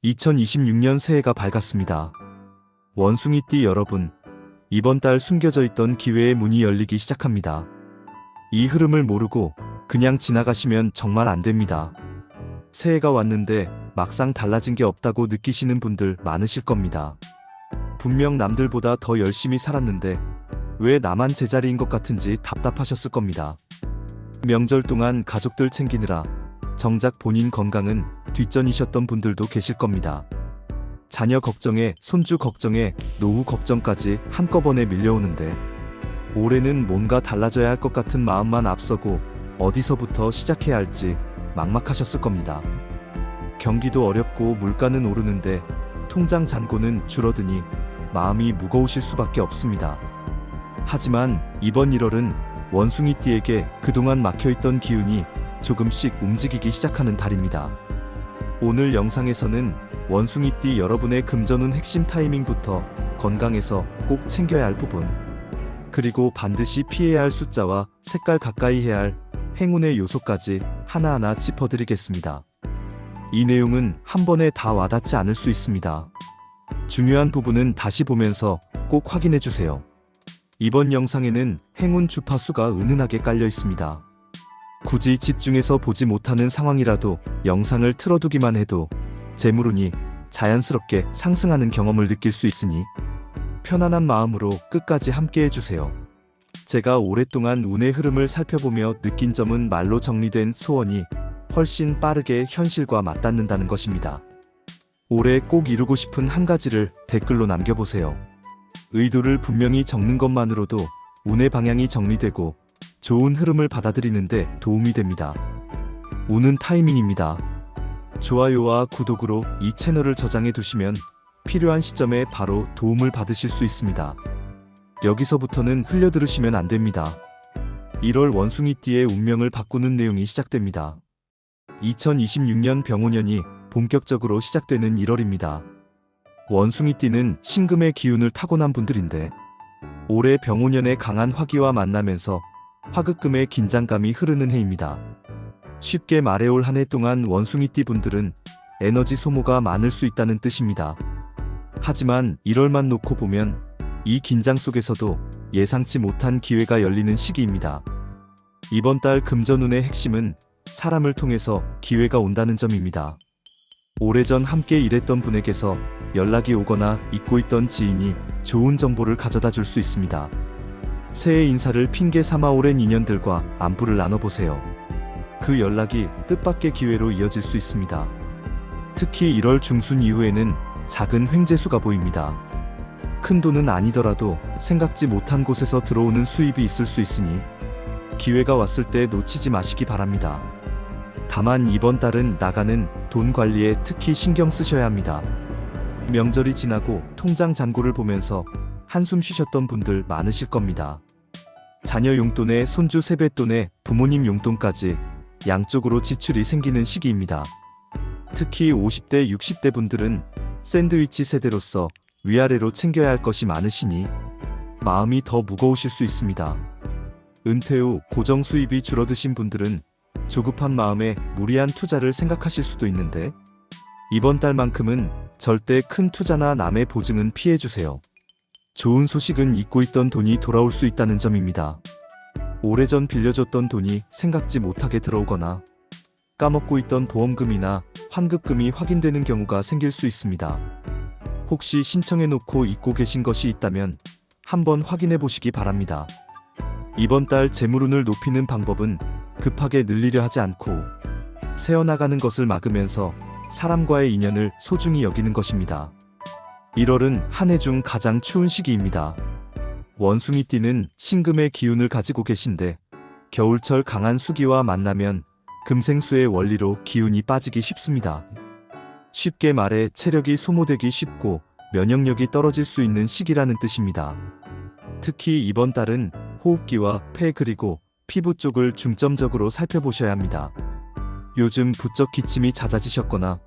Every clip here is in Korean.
2026년 새해가 밝았습니다. 원숭이띠 여러분, 이번 달 숨겨져 있던 기회의 문이 열리기 시작합니다. 이 흐름을 모르고 그냥 지나가시면 정말 안 됩니다. 새해가 왔는데 막상 달라진 게 없다고 느끼시는 분들 많으실 겁니다. 분명 남들보다 더 열심히 살았는데 왜 나만 제자리인 것 같은지 답답하셨을 겁니다. 명절 동안 가족들 챙기느라 정작 본인 건강은 뒷전이셨던 분들도 계실 겁니다. 자녀 걱정에 손주 걱정에 노후 걱정까지 한꺼번에 밀려오는데 올해는 뭔가 달라져야 할 것 같은 마음만 앞서고 어디서부터 시작해야 할지 막막하셨을 겁니다. 경기도 어렵고 물가는 오르는데 통장 잔고는 줄어드니 마음이 무거우실 수밖에 없습니다. 하지만 이번 1월은 원숭이띠에게 그동안 막혀있던 기운이 조금씩 움직이기 시작하는 달입니다. 오늘 영상에서는 원숭이띠 여러분의 금전운 핵심 타이밍부터 건강에서 꼭 챙겨야 할 부분, 그리고 반드시 피해야 할 숫자와 색깔 가까이 해야 할 행운의 요소까지 하나하나 짚어드리겠습니다. 이 내용은 한 번에 다 와닿지 않을 수 있습니다. 중요한 부분은 다시 보면서 꼭 확인해주세요. 이번 영상에는 행운 주파수가 은은하게 깔려 있습니다. 굳이 집중해서 보지 못하는 상황이라도 영상을 틀어두기만 해도 재물운이 자연스럽게 상승하는 경험을 느낄 수 있으니 편안한 마음으로 끝까지 함께 해주세요. 제가 오랫동안 운의 흐름을 살펴보며 느낀 점은 말로 정리된 소원이 훨씬 빠르게 현실과 맞닿는다는 것입니다. 올해 꼭 이루고 싶은 한 가지를 댓글로 남겨보세요. 의도를 분명히 적는 것만으로도 운의 방향이 정리되고 좋은 흐름을 받아들이는데 도움이 됩니다. 운은 타이밍입니다. 좋아요와 구독으로 이 채널을 저장해 두시면 필요한 시점에 바로 도움을 받으실 수 있습니다. 여기서부터는 흘려들으시면 안 됩니다. 1월 원숭이띠의 운명을 바꾸는 내용이 시작됩니다. 2026년 병오년이 본격적으로 시작되는 1월입니다. 원숭이띠는 신금의 기운을 타고난 분들인데 올해 병오년의 강한 화기와 만나면서 화급금의 긴장감이 흐르는 해입니다. 쉽게 말해 올 한 해 동안 원숭이띠 분들은 에너지 소모가 많을 수 있다는 뜻입니다. 하지만 1월만 놓고 보면 이 긴장 속에서도 예상치 못한 기회가 열리는 시기입니다. 이번 달 금전운의 핵심은 사람을 통해서 기회가 온다는 점입니다. 오래전 함께 일했던 분에게서 연락이 오거나 잊고 있던 지인이 좋은 정보를 가져다 줄 수 있습니다. 새해 인사를 핑계 삼아 오랜 인연들과 안부를 나눠보세요. 그 연락이 뜻밖의 기회로 이어질 수 있습니다. 특히 1월 중순 이후에는 작은 횡재수가 보입니다. 큰 돈은 아니더라도 생각지 못한 곳에서 들어오는 수입이 있을 수 있으니 기회가 왔을 때 놓치지 마시기 바랍니다. 다만 이번 달은 나가는 돈 관리에 특히 신경 쓰셔야 합니다. 명절이 지나고 통장 잔고를 보면서 한숨 쉬셨던 분들 많으실 겁니다. 자녀 용돈에 손주 세뱃돈에 부모님 용돈까지 양쪽으로 지출이 생기는 시기입니다. 특히 50대, 60대 분들은 샌드위치 세대로서 위아래로 챙겨야 할 것이 많으시니 마음이 더 무거우실 수 있습니다. 은퇴 후 고정 수입이 줄어드신 분들은 조급한 마음에 무리한 투자를 생각하실 수도 있는데 이번 달만큼은 절대 큰 투자나 남의 보증은 피해주세요. 좋은 소식은 잊고 있던 돈이 돌아올 수 있다는 점입니다. 오래전 빌려줬던 돈이 생각지 못하게 들어오거나 까먹고 있던 보험금이나 환급금이 확인되는 경우가 생길 수 있습니다. 혹시 신청해놓고 잊고 계신 것이 있다면 한번 확인해 보시기 바랍니다. 이번 달 재물운을 높이는 방법은 급하게 늘리려 하지 않고 새어나가는 것을 막으면서 사람과의 인연을 소중히 여기는 것입니다. 1월은 한 해 중 가장 추운 시기입니다. 원숭이띠는 신금의 기운을 가지고 계신데 겨울철 강한 수기와 만나면 금생수의 원리로 기운이 빠지기 쉽습니다. 쉽게 말해 체력이 소모되기 쉽고 면역력이 떨어질 수 있는 시기라는 뜻입니다. 특히 이번 달은 호흡기와 폐 그리고 피부 쪽을 중점적으로 살펴보셔야 합니다. 요즘 부쩍 기침이 잦아지셨거나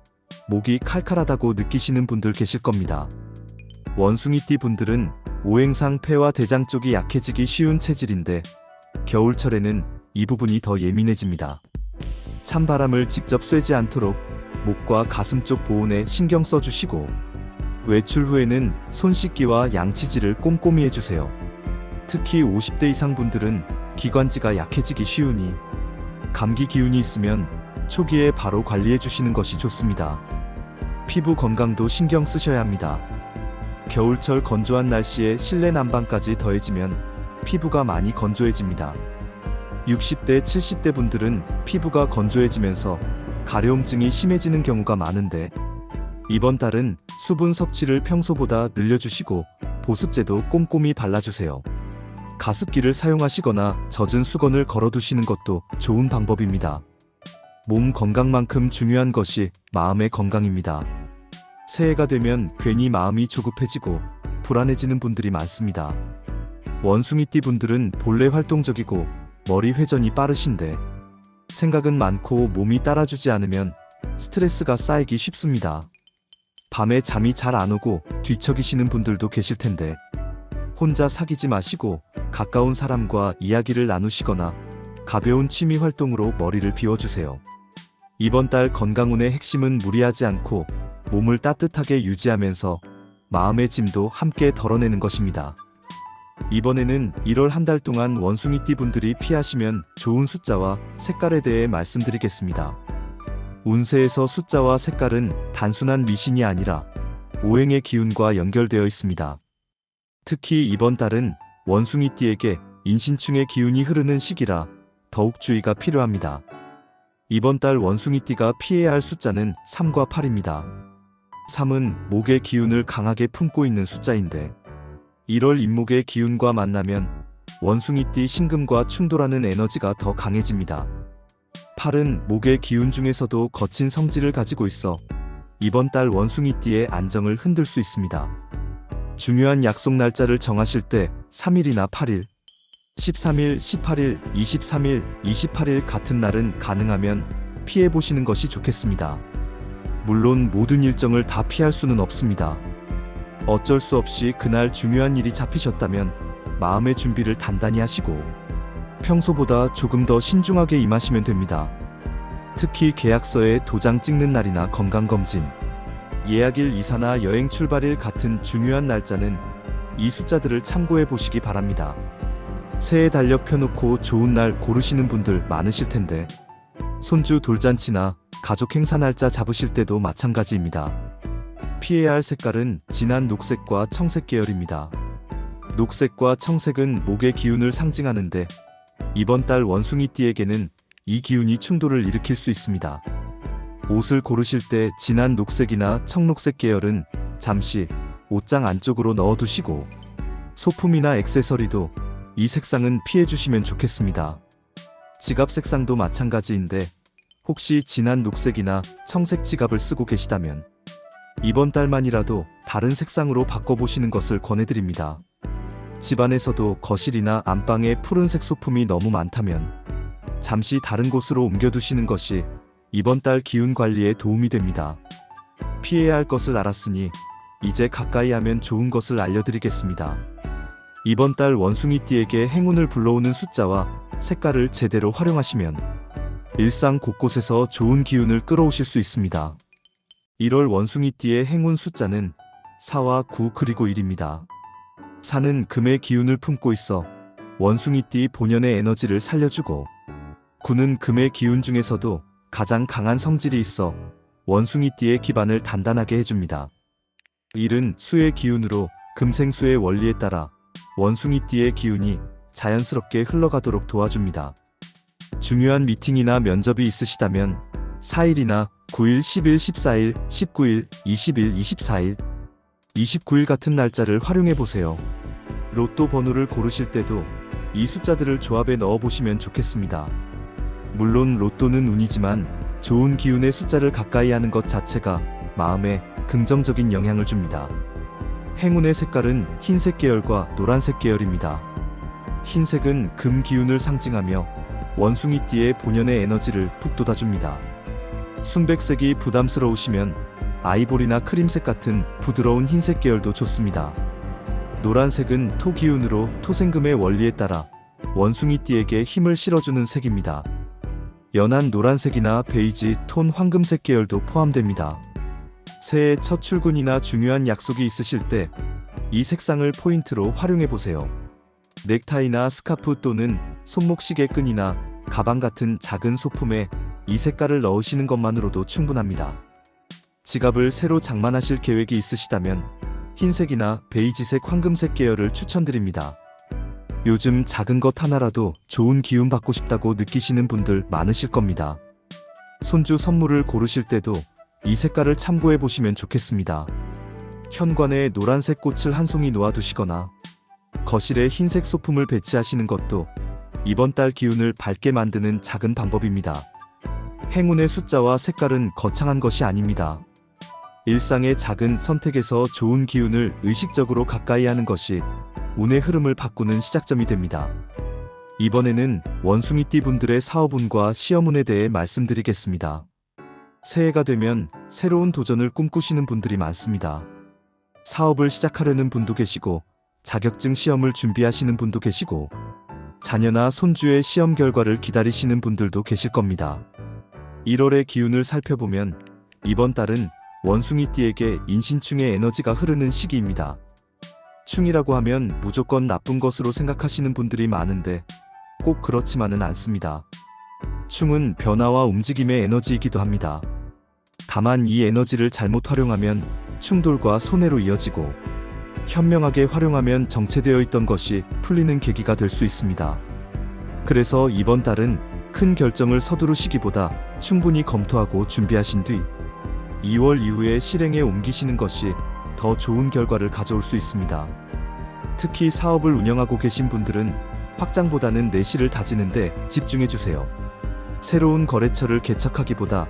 목이 칼칼하다고 느끼시는 분들 계실 겁니다. 원숭이띠 분들은 오행상 폐와 대장 쪽이 약해지기 쉬운 체질인데 겨울철에는 이 부분이 더 예민해집니다. 찬바람을 직접 쐬지 않도록 목과 가슴 쪽 보온에 신경 써주시고 외출 후에는 손 씻기와 양치질을 꼼꼼히 해주세요. 특히 50대 이상 분들은 기관지가 약해지기 쉬우니 감기 기운이 있으면 초기에 바로 관리해 주시는 것이 좋습니다. 피부 건강도 신경 쓰셔야 합니다. 겨울철 건조한 날씨에 실내 난방까지 더해지면 피부가 많이 건조해집니다. 60대, 70대 분들은 피부가 건조해지면서 가려움증이 심해지는 경우가 많은데 이번 달은 수분 섭취를 평소보다 늘려주시고 보습제도 꼼꼼히 발라주세요. 가습기를 사용하시거나 젖은 수건을 걸어두시는 것도 좋은 방법입니다. 몸 건강만큼 중요한 것이 마음의 건강입니다. 새해가 되면 괜히 마음이 조급해지고 불안해지는 분들이 많습니다. 원숭이띠 분들은 본래 활동적이고 머리 회전이 빠르신데 생각은 많고 몸이 따라주지 않으면 스트레스가 쌓이기 쉽습니다. 밤에 잠이 잘 안 오고 뒤척이시는 분들도 계실 텐데 혼자 사귀지 마시고 가까운 사람과 이야기를 나누시거나 가벼운 취미 활동으로 머리를 비워주세요. 이번 달 건강운의 핵심은 무리하지 않고 몸을 따뜻하게 유지하면서 마음의 짐도 함께 덜어내는 것입니다. 이번에는 1월 한 달 동안 원숭이띠 분들이 피하시면 좋은 숫자와 색깔에 대해 말씀드리겠습니다. 운세에서 숫자와 색깔은 단순한 미신이 아니라 오행의 기운과 연결되어 있습니다. 특히 이번 달은 원숭이띠에게 인신충의 기운이 흐르는 시기라 더욱 주의가 필요합니다. 이번 달 원숭이띠가 피해야 할 숫자는 3과 8입니다. 3은 목의 기운을 강하게 품고 있는 숫자인데 1월 임목의 기운과 만나면 원숭이띠 신금과 충돌하는 에너지가 더 강해집니다. 8은 목의 기운 중에서도 거친 성질을 가지고 있어 이번 달 원숭이띠의 안정을 흔들 수 있습니다. 중요한 약속 날짜를 정하실 때 3일이나 8일, 13일, 18일, 23일, 28일 같은 날은 가능하면 피해보시는 것이 좋겠습니다. 물론 모든 일정을 다 피할 수는 없습니다. 어쩔 수 없이 그날 중요한 일이 잡히셨다면 마음의 준비를 단단히 하시고 평소보다 조금 더 신중하게 임하시면 됩니다. 특히 계약서에 도장 찍는 날이나 건강검진, 예약일 이사나 여행 출발일 같은 중요한 날짜는 이 숫자들을 참고해 보시기 바랍니다. 새해 달력 펴놓고 좋은 날 고르시는 분들 많으실 텐데 손주 돌잔치나 가족 행사 날짜 잡으실 때도 마찬가지입니다. 피해야 할 색깔은 진한 녹색과 청색 계열입니다. 녹색과 청색은 목의 기운을 상징하는데 이번 달 원숭이띠에게는 이 기운이 충돌을 일으킬 수 있습니다. 옷을 고르실 때 진한 녹색이나 청록색 계열은 잠시 옷장 안쪽으로 넣어두시고 소품이나 액세서리도 이 색상은 피해주시면 좋겠습니다. 지갑 색상도 마찬가지인데 혹시 진한 녹색이나 청색 지갑을 쓰고 계시다면 이번 달만이라도 다른 색상으로 바꿔보시는 것을 권해드립니다. 집안에서도 거실이나 안방에 푸른색 소품이 너무 많다면 잠시 다른 곳으로 옮겨두시는 것이 이번 달 기운 관리에 도움이 됩니다. 피해야 할 것을 알았으니 이제 가까이 하면 좋은 것을 알려드리겠습니다. 이번 달 원숭이띠에게 행운을 불러오는 숫자와 색깔을 제대로 활용하시면 일상 곳곳에서 좋은 기운을 끌어오실 수 있습니다. 1월 원숭이띠의 행운 숫자는 4와 9 그리고 1입니다. 4는 금의 기운을 품고 있어 원숭이띠 본연의 에너지를 살려주고 9는 금의 기운 중에서도 가장 강한 성질이 있어 원숭이띠의 기반을 단단하게 해줍니다. 1은 수의 기운으로 금생수의 원리에 따라 원숭이띠의 기운이 자연스럽게 흘러가도록 도와줍니다. 중요한 미팅이나 면접이 있으시다면 4일이나 9일, 10일, 14일, 19일, 20일, 24일, 29일 같은 날짜를 활용해보세요. 로또 번호를 고르실 때도 이 숫자들을 조합에 넣어보시면 좋겠습니다. 물론 로또는 운이지만 좋은 기운의 숫자를 가까이 하는 것 자체가 마음에 긍정적인 영향을 줍니다. 행운의 색깔은 흰색 계열과 노란색 계열입니다. 흰색은 금 기운을 상징하며 원숭이띠의 본연의 에너지를 푹 돋아줍니다. 순백색이 부담스러우시면 아이보리나 크림색 같은 부드러운 흰색 계열도 좋습니다. 노란색은 토 기운으로 토생금의 원리에 따라 원숭이띠에게 힘을 실어주는 색입니다. 연한 노란색이나 베이지 톤 황금색 계열도 포함됩니다. 새해 첫 출근이나 중요한 약속이 있으실 때 이 색상을 포인트로 활용해 보세요. 넥타이나 스카프 또는 손목시계 끈이나 가방 같은 작은 소품에 이 색깔을 넣으시는 것만으로도 충분합니다. 지갑을 새로 장만하실 계획이 있으시다면 흰색이나 베이지색 황금색 계열을 추천드립니다. 요즘 작은 것 하나라도 좋은 기운 받고 싶다고 느끼시는 분들 많으실 겁니다. 손주 선물을 고르실 때도 이 색깔을 참고해 보시면 좋겠습니다. 현관에 노란색 꽃을 한 송이 놓아두시거나 거실에 흰색 소품을 배치하시는 것도 이번 달 기운을 밝게 만드는 작은 방법입니다. 행운의 숫자와 색깔은 거창한 것이 아닙니다. 일상의 작은 선택에서 좋은 기운을 의식적으로 가까이 하는 것이 운의 흐름을 바꾸는 시작점이 됩니다. 이번에는 원숭이띠 분들의 사업운과 시험운에 대해 말씀드리겠습니다. 새해가 되면 새로운 도전을 꿈꾸시는 분들이 많습니다. 사업을 시작하려는 분도 계시고 자격증 시험을 준비하시는 분도 계시고 자녀나 손주의 시험 결과를 기다리시는 분들도 계실 겁니다. 1월의 기운을 살펴보면 이번 달은 원숭이띠에게 인신충의 에너지가 흐르는 시기입니다. 충이라고 하면 무조건 나쁜 것으로 생각하시는 분들이 많은데 꼭 그렇지만은 않습니다. 충은 변화와 움직임의 에너지이기도 합니다. 다만 이 에너지를 잘못 활용하면 충돌과 손해로 이어지고 현명하게 활용하면 정체되어 있던 것이 풀리는 계기가 될 수 있습니다. 그래서 이번 달은 큰 결정을 서두르시기보다 충분히 검토하고 준비하신 뒤 2월 이후에 실행에 옮기시는 것이 더 좋은 결과를 가져올 수 있습니다. 특히 사업을 운영하고 계신 분들은 확장보다는 내실을 다지는데 집중해 주세요. 새로운 거래처를 개척하기보다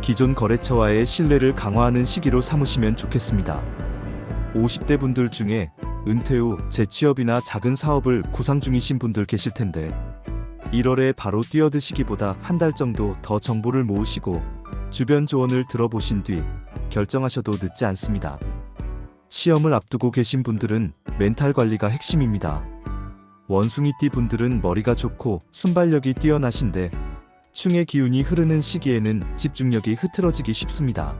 기존 거래처와의 신뢰를 강화하는 시기로 삼으시면 좋겠습니다. 50대 분들 중에 은퇴 후 재취업이나 작은 사업을 구상 중이신 분들 계실 텐데 1월에 바로 뛰어드시기보다 한 달 정도 더 정보를 모으시고 주변 조언을 들어보신 뒤 결정하셔도 늦지 않습니다. 시험을 앞두고 계신 분들은 멘탈 관리가 핵심입니다. 원숭이띠 분들은 머리가 좋고 순발력이 뛰어나신데 충의 기운이 흐르는 시기에는 집중력이 흐트러지기 쉽습니다.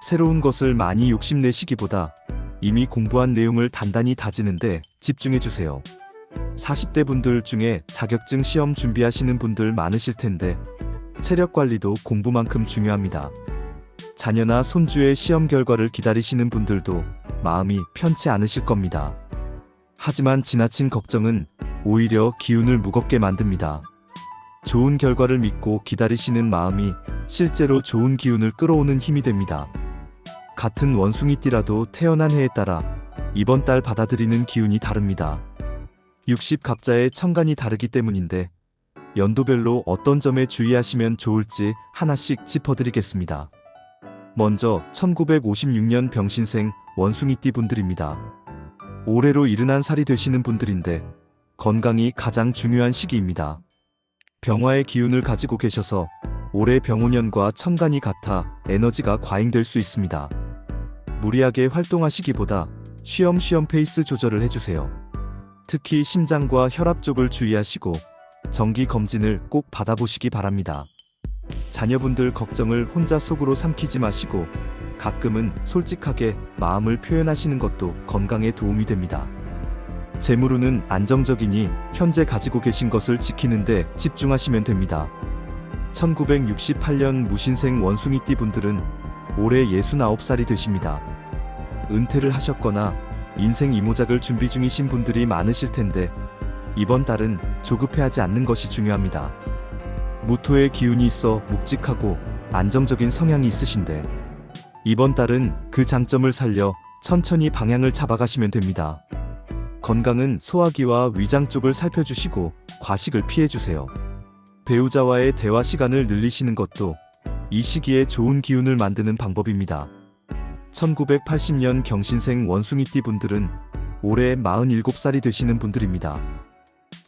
새로운 것을 많이 욕심내시기보다 이미 공부한 내용을 단단히 다지는데 집중해주세요. 40대 분들 중에 자격증 시험 준비하시는 분들 많으실 텐데 체력 관리도 공부만큼 중요합니다. 자녀나 손주의 시험 결과를 기다리시는 분들도 마음이 편치 않으실 겁니다. 하지만 지나친 걱정은 오히려 기운을 무겁게 만듭니다. 좋은 결과를 믿고 기다리시는 마음이 실제로 좋은 기운을 끌어오는 힘이 됩니다. 같은 원숭이띠라도 태어난 해에 따라 이번 달 받아들이는 기운이 다릅니다. 60갑자의 천간이 다르기 때문인데 연도별로 어떤 점에 주의하시면 좋을지 하나씩 짚어드리겠습니다. 먼저 1956년 병신생 원숭이띠 분들입니다. 올해로 71살이 되시는 분들인데 건강이 가장 중요한 시기입니다. 병화의 기운을 가지고 계셔서 올해 병운년과 천간이 같아 에너지가 과잉될 수 있습니다. 무리하게 활동하시기보다 쉬엄쉬엄 페이스 조절을 해주세요. 특히 심장과 혈압 쪽을 주의하시고 정기 검진을 꼭 받아보시기 바랍니다. 자녀분들 걱정을 혼자 속으로 삼키지 마시고 가끔은 솔직하게 마음을 표현하시는 것도 건강에 도움이 됩니다. 재물운은 안정적이니 현재 가지고 계신 것을 지키는데 집중하시면 됩니다. 1968년 무신생 원숭이띠 분들은 올해 69살이 되십니다. 은퇴를 하셨거나 인생 이모작을 준비 중이신 분들이 많으실 텐데 이번 달은 조급해하지 않는 것이 중요합니다. 무토의 기운이 있어 묵직하고 안정적인 성향이 있으신데 이번 달은 그 장점을 살려 천천히 방향을 잡아가시면 됩니다. 건강은 소화기와 위장 쪽을 살펴주시고 과식을 피해주세요. 배우자와의 대화 시간을 늘리시는 것도 이 시기에 좋은 기운을 만드는 방법입니다. 1980년 경신생 원숭이띠 분들은 올해 47살이 되시는 분들입니다.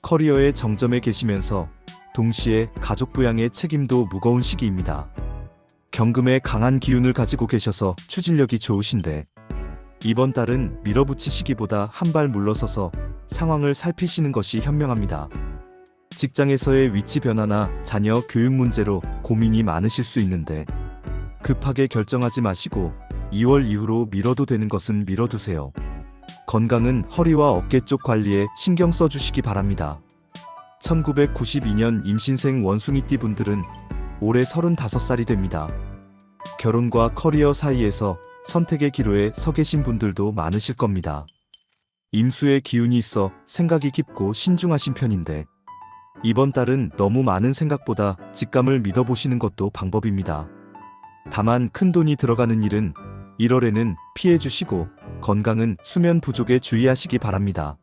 커리어의 정점에 계시면서 동시에 가족 부양의 책임도 무거운 시기입니다. 경금에 강한 기운을 가지고 계셔서 추진력이 좋으신데 이번 달은 밀어붙이시기보다 한 발 물러서서 상황을 살피시는 것이 현명합니다. 직장에서의 위치 변화나 자녀 교육 문제로 고민이 많으실 수 있는데 급하게 결정하지 마시고 2월 이후로 미뤄도 되는 것은 미뤄두세요. 건강은 허리와 어깨 쪽 관리에 신경 써주시기 바랍니다. 1992년 임신생 원숭이띠 분들은 올해 35살이 됩니다. 결혼과 커리어 사이에서 선택의 기로에 서 계신 분들도 많으실 겁니다. 임수의 기운이 있어 생각이 깊고 신중하신 편인데 이번 달은 너무 많은 생각보다 직감을 믿어보시는 것도 방법입니다. 다만 큰돈이 들어가는 일은 1월에는 피해주시고 건강은 수면 부족에 주의하시기 바랍니다.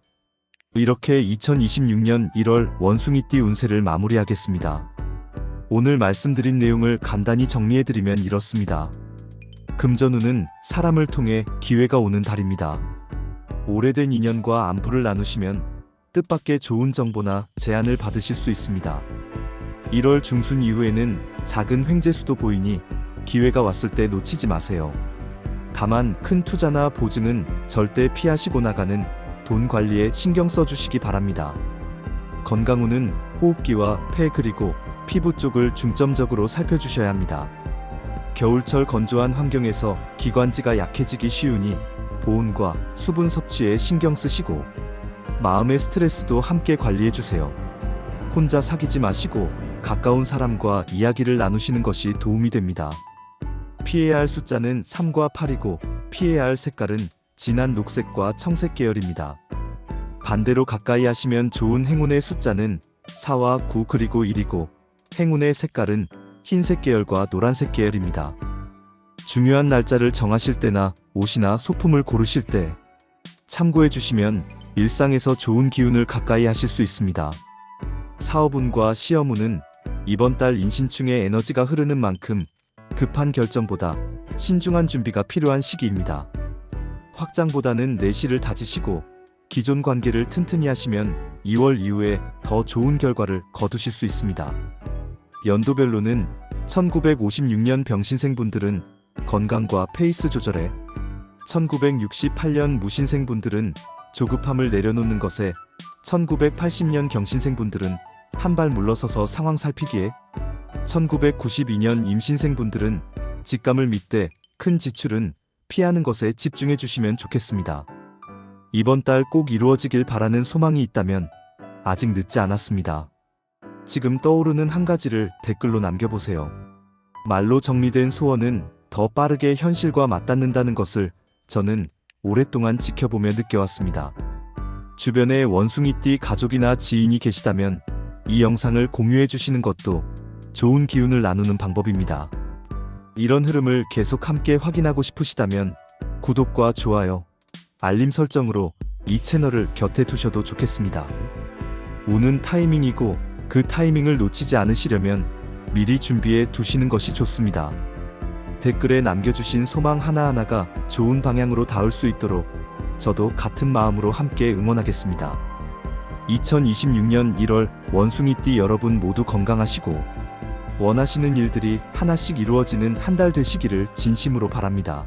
이렇게 2026년 1월 원숭이띠 운세를 마무리하겠습니다. 오늘 말씀드린 내용을 간단히 정리해드리면 이렇습니다. 금전운은 사람을 통해 기회가 오는 달입니다. 오래된 인연과 안부를 나누시면 뜻밖의 좋은 정보나 제안을 받으실 수 있습니다. 1월 중순 이후에는 작은 횡재수도 보이니 기회가 왔을 때 놓치지 마세요. 다만 큰 투자나 보증은 절대 피하시고 나가는 돈 관리에 신경 써주시기 바랍니다. 건강운은 호흡기와 폐 그리고 피부 쪽을 중점적으로 살펴주셔야 합니다. 겨울철 건조한 환경에서 기관지가 약해지기 쉬우니 보온과 수분 섭취에 신경 쓰시고 마음의 스트레스도 함께 관리해주세요. 혼자 사귀지 마시고 가까운 사람과 이야기를 나누시는 것이 도움이 됩니다. 피해야 할 숫자는 3과 8이고 피해야 할 색깔은 진한 녹색과 청색 계열입니다. 반대로 가까이 하시면 좋은 행운의 숫자는 4와 9 그리고 1이고 행운의 색깔은 흰색 계열과 노란색 계열입니다. 중요한 날짜를 정하실 때나 옷이나 소품을 고르실 때 참고해 주시면 일상에서 좋은 기운을 가까이 하실 수 있습니다. 사업운과 시험운은 이번 달 인신충의 에너지가 흐르는 만큼 급한 결정보다 신중한 준비가 필요한 시기입니다. 확장보다는 내실을 다지시고 기존 관계를 튼튼히 하시면 2월 이후에 더 좋은 결과를 거두실 수 있습니다. 연도별로는 1956년 병신생분들은 건강과 페이스 조절에 1968년 무신생분들은 조급함을 내려놓는 것에 1980년 경신생분들은 한 발 물러서서 상황 살피기에 1992년 임신생분들은 직감을 믿되 큰 지출은 피하는 것에 집중해 주시면 좋겠습니다. 이번 달 꼭 이루어지길 바라는 소망이 있다면 아직 늦지 않았습니다. 지금 떠오르는 한 가지를 댓글로 남겨보세요. 말로 정리된 소원은 더 빠르게 현실과 맞닿는다는 것을 저는 오랫동안 지켜보며 느껴왔습니다. 주변에 원숭이띠 가족이나 지인이 계시다면 이 영상을 공유해 주시는 것도 좋은 기운을 나누는 방법입니다. 이런 흐름을 계속 함께 확인하고 싶으시다면 구독과 좋아요, 알림 설정으로 이 채널을 곁에 두셔도 좋겠습니다. 운은 타이밍이고 그 타이밍을 놓치지 않으시려면 미리 준비해 두시는 것이 좋습니다. 댓글에 남겨주신 소망 하나하나가 좋은 방향으로 닿을 수 있도록 저도 같은 마음으로 함께 응원하겠습니다. 2026년 1월 원숭이띠 여러분 모두 건강하시고 원하시는 일들이 하나씩 이루어지는 한 달 되시기를 진심으로 바랍니다.